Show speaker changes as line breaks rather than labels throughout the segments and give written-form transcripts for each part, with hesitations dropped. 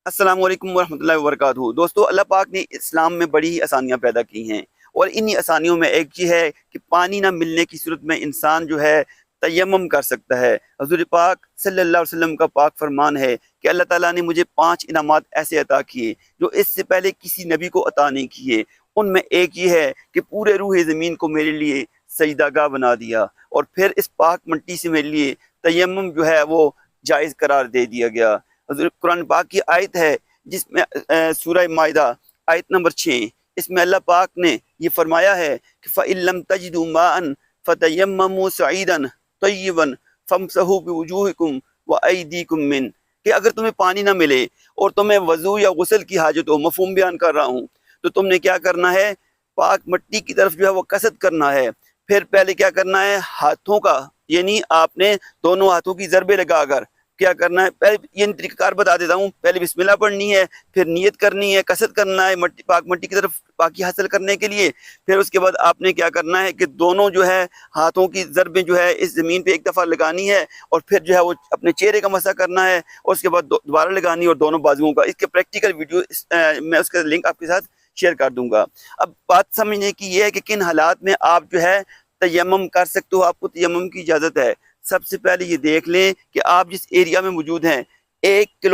السلام علیکم ورحمۃ اللہ وبرکاتہ۔ دوستو، اللہ پاک نے اسلام میں بڑی ہی آسانیاں پیدا کی ہیں، اور انہی آسانیوں میں ایک یہ ہے کہ پانی نہ ملنے کی صورت میں انسان جو ہے تیمم کر سکتا ہے۔ حضور پاک صلی اللہ علیہ وسلم کا پاک فرمان ہے کہ اللہ تعالیٰ نے مجھے 5 انعامات ایسے عطا کیے جو اس سے پہلے کسی نبی کو عطا نہیں کیے۔ ان میں ایک یہ ہے کہ پورے روح زمین کو میرے لیے سجدہ گاہ بنا دیا، اور پھر اس پاک مٹی سے میرے لیے تیمم جو ہے وہ جائز قرار دے دیا گیا۔ حضور قرآن پاک کی آیت ہے جس میں سورہ مائدہ آیت نمبر 6، اس میں اللہ پاک نے یہ فرمایا ہے کہ فَإِن لَمْ تَجِدُوا مَاءً فَتَيَمَّمُوا صَعِيدًا طَيِّبًا فَامْسَحُوا بِوُجُوهِكُمْ وَأَيْدِيكُمْ مِنْ، کہ اگر تمہیں پانی نہ ملے اور تمہیں وضو یا غسل کی حاجت ہو، مفہوم بیان کر رہا ہوں، تو تم نے کیا کرنا ہے؟ پاک مٹی کی طرف جو ہے وہ قصد کرنا ہے۔ پھر پہلے کیا کرنا ہے؟ ہاتھوں کا، یعنی آپ نے دونوں ہاتھوں کی ضربیں لگا کر کیا کرنا ہے؟ پہلے یہ طریقہ کار بتا دیتا ہوں۔ پہلے بسم اللہ پڑھنی ہے، پھر نیت کرنی ہے، قصد کرنا ہے پاک مٹی کی طرف پاکی حاصل کرنے کے لیے۔ پھر اس کے بعد آپ نے کیا کرنا ہے کہ دونوں جو ہے ہاتھوں کی ضربیں جو ہے اس زمین پہ ایک دفعہ لگانی ہے، اور پھر جو ہے وہ اپنے چہرے کا مسح کرنا ہے، اور اس کے بعد دوبارہ لگانی ہے، اور دونوں بازوؤں کا۔ اس کے پریکٹیکل ویڈیو میں اس کا لنک آپ کے ساتھ شیئر کر دوں گا۔ اب بات سمجھنے کی یہ ہے کہ کن حالات میں آپ جو ہے تیمم کر سکتے ہو، آپ کو تیمم کی اجازت ہے۔ سب سے پہلے یہ دیکھ لیں کہ آپ جس ایریا میں موجود ہیں، 1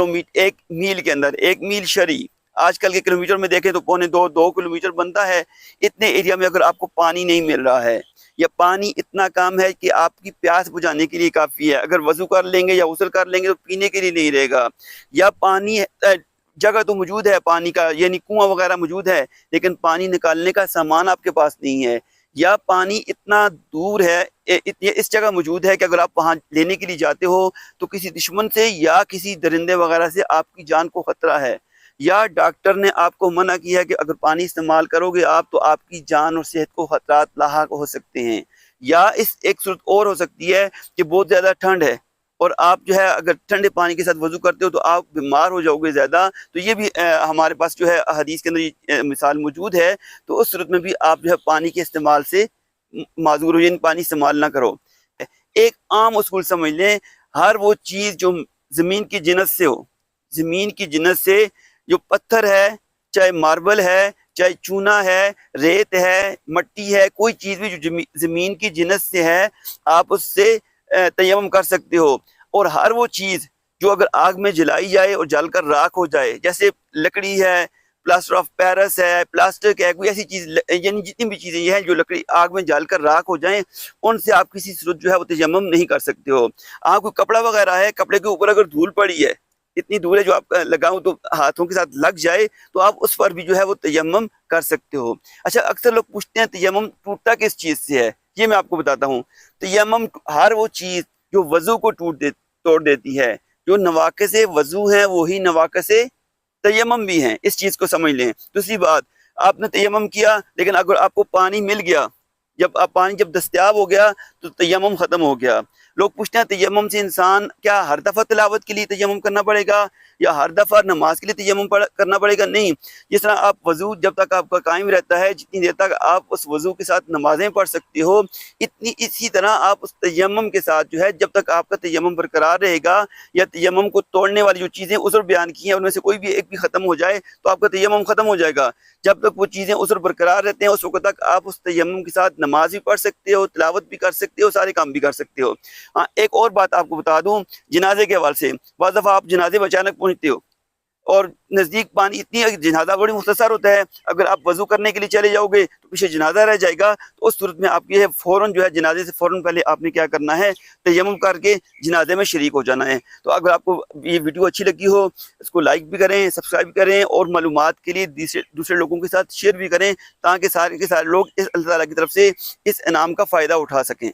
میل کے اندر، 1 میل شرعی، آج کل کے کلومیٹر میں دیکھیں تو 2.25 کلومیٹر بنتا ہے۔ اتنے ایریا میں اگر آپ کو پانی نہیں مل رہا ہے، یا پانی اتنا کام ہے کہ آپ کی پیاس بجھانے کے لیے کافی ہے، اگر وضو کر لیں گے یا غسل کر لیں گے تو پینے کے لیے نہیں رہے گا، یا پانی جگہ تو موجود ہے پانی کا، یعنی کنواں وغیرہ موجود ہے، لیکن پانی نکالنے کا سامان آپ کے پاس نہیں ہے، یا پانی اتنا دور ہے، اس جگہ موجود ہے کہ اگر آپ وہاں لینے کے لیے جاتے ہو تو کسی دشمن سے یا کسی درندے وغیرہ سے آپ کی جان کو خطرہ ہے، یا ڈاکٹر نے آپ کو منع کیا ہے کہ اگر پانی استعمال کرو گے آپ تو آپ کی جان اور صحت کو خطرات لاحق ہو سکتے ہیں، یا اس ایک صورت اور ہو سکتی ہے کہ بہت زیادہ ٹھنڈ ہے اور آپ جو ہے اگر ٹھنڈے پانی کے ساتھ وضو کرتے ہو تو آپ بیمار ہو جاؤ گے زیادہ، تو یہ بھی ہمارے پاس جو ہے حدیث کے اندر یہ مثال موجود ہے۔ تو اس صورت میں بھی آپ جو ہے پانی کے استعمال سے معذور ہو، یعنی پانی استعمال نہ کرو۔ ایک عام اصول سمجھ لیں، ہر وہ چیز جو زمین کی جنس سے ہو، زمین کی جنس سے، جو پتھر ہے، چاہے ماربل ہے، چاہے چونا ہے، ریت ہے، مٹی ہے، کوئی چیز بھی جو زمین کی جنس سے ہے، آپ اس سے تیمم کر سکتے ہو۔ اور ہر وہ چیز جو اگر آگ میں جلائی جائے اور جل کر راکھ ہو جائے، جیسے لکڑی ہے، پلاسٹر آف پیرس ہے، پلاسٹک ہے، کوئی ایسی چیز، یعنی جتنی بھی چیزیں یہ ہیں جو لکڑی آگ میں جل کر راکھ ہو جائیں، ان سے آپ کسی صورت جو ہے وہ تیمم نہیں کر سکتے ہو۔ آپ کو کپڑا وغیرہ ہے، کپڑے کے اوپر اگر دھول پڑی ہے، اتنی دھول ہے جو آپ لگاؤں تو ہاتھوں کے ساتھ لگ جائے، تو آپ اس پر بھی جو ہے وہ تیمم کر سکتے ہو۔ اچھا، اکثر لوگ پوچھتے ہیں تیمم ٹوٹتا کس چیز سے ہے؟ یہ میں آپ کو بتاتا ہوں۔ تیمم ہر وہ چیز جو وضو کو توڑ دیتی ہے، جو نواقص وضو ہیں وہی نواقص تیمم بھی ہیں، اس چیز کو سمجھ لیں۔ دوسری بات، آپ نے تیمم کیا لیکن اگر آپ کو پانی مل گیا، پانی جب دستیاب ہو گیا تو تیمم ختم ہو گیا۔ لوگ پوچھتے ہیں تیمم سے انسان کیا ہر دفعہ تلاوت کے لیے تیمم کرنا پڑے گا یا ہر دفعہ نماز کے لیے تیمم کرنا پڑے گا؟ نہیں، جس طرح آپ وضو جب تک آپ کا قائم رہتا ہے، جتنی دیر تک آپ اس وضو کے ساتھ نمازیں پڑھ سکتے ہو، اسی طرح آپ اس تیمم کے ساتھ جو ہے جب تک آپ کا تیمم برقرار رہے گا، یا تیمم کو توڑنے والی جو چیزیں عذر بیان کی ہیں ان میں سے کوئی بھی ایک بھی ختم ہو جائے تو آپ کا تیمم ختم ہو جائے گا۔ جب تک وہ چیزیں عذر برقرار رہتے ہیں اس وقت تک آپ اس تیمم کے ساتھ نماز بھی پڑھ سکتے ہو، تلاوت بھی کر سکتے ہو، سارے کام بھی کر سکتے ہو۔ ہاں، ایک اور بات آپ کو بتا دوں جنازے کے حوالے سے، بعض دفعہ آپ جنازے میں اچانک پہنچتے ہو اور نزدیک پانی اتنی جنازہ بڑی مختصر ہوتا ہے، اگر آپ وضو کرنے کے لیے چلے جاؤ گے تو پیچھے جنازہ رہ جائے گا، تو اس صورت میں آپ یہ فوراً جو ہے جنازے سے فوراً پہلے آپ نے کیا کرنا ہے؟ تیمم کر کے جنازے میں شریک ہو جانا ہے۔ تو اگر آپ کو یہ ویڈیو اچھی لگی ہو، اس کو لائک بھی کریں، سبسکرائب بھی کریں، اور معلومات کے لیے دوسرے لوگوں کے ساتھ شیئر بھی کریں، تاکہ سارے کے سارے لوگ اس اللہ تعالیٰ کی طرف سے اس انعام کا فائدہ اٹھا سکیں۔